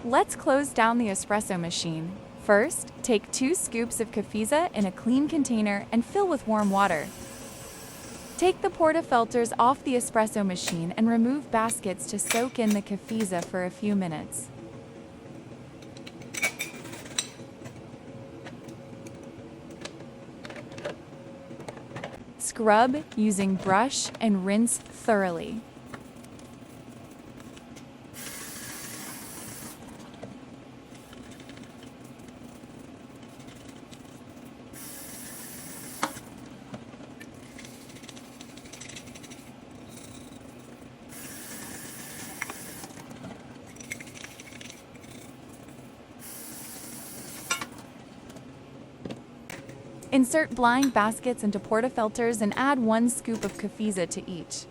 Let's close down the espresso machine. First, take 2 scoops of kefisa in a clean container and fill with warm water. Take the portafilters off the espresso machine and remove baskets to soak in the kefisa for a few minutes. Scrub using brush and rinse thoroughly. Insert blind baskets into portafilters and add 1 scoop of kefisa to each.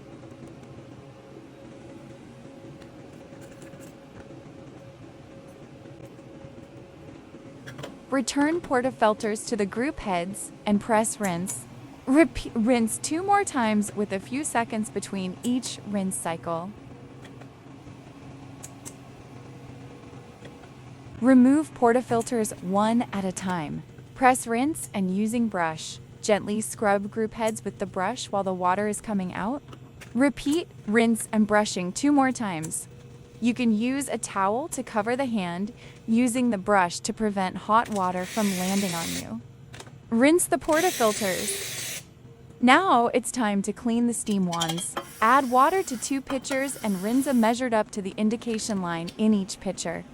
Return portafilters to the group heads and press rinse. Rinse 2 more times with a few seconds between each rinse cycle. Remove portafilters one at a time. Press rinse and using brush. Gently scrub group heads with the brush while the water is coming out. Repeat rinse and brushing 2 more times. You can use a towel to cover the hand, using the brush to prevent hot water from landing on you. Rinse the portafilters. Now it's time to clean the steam wands. Add water to 2 pitchers and rinse measured up to the indication line in each pitcher.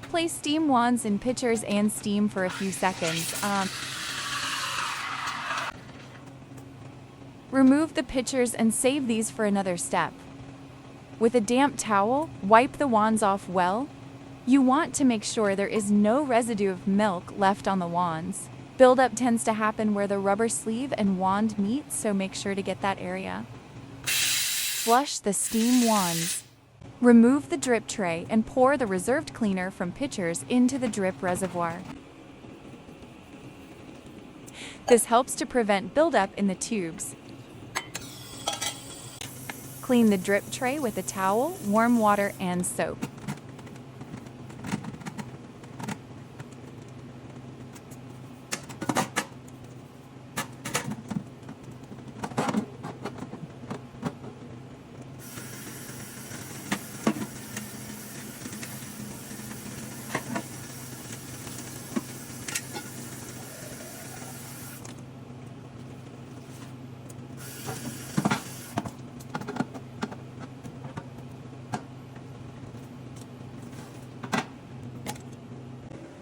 Place steam wands in pitchers and steam for a few seconds. Remove the pitchers and save these for another step. With a damp towel, wipe the wands off well. You want to make sure there is no residue of milk left on the wands. Buildup tends to happen where the rubber sleeve and wand meet, so make sure to get that area. Flush the steam wands. Remove the drip tray and pour the reserved cleaner from pitchers into the drip reservoir. This helps to prevent buildup in the tubes. Clean the drip tray with a towel, warm water, and soap.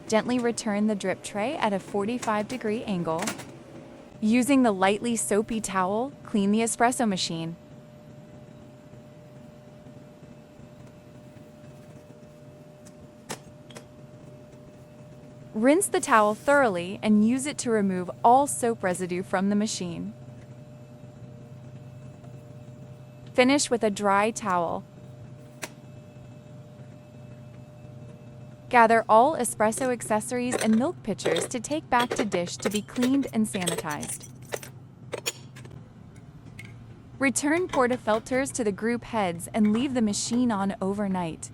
Gently return the drip tray at a 45-degree angle. Using the lightly soapy towel, clean the espresso machine. Rinse the towel thoroughly and use it to remove all soap residue from the machine. Finish with a dry towel. Gather all espresso accessories and milk pitchers to take back to dish to be cleaned and sanitized. Return portafilters to the group heads and leave the machine on overnight.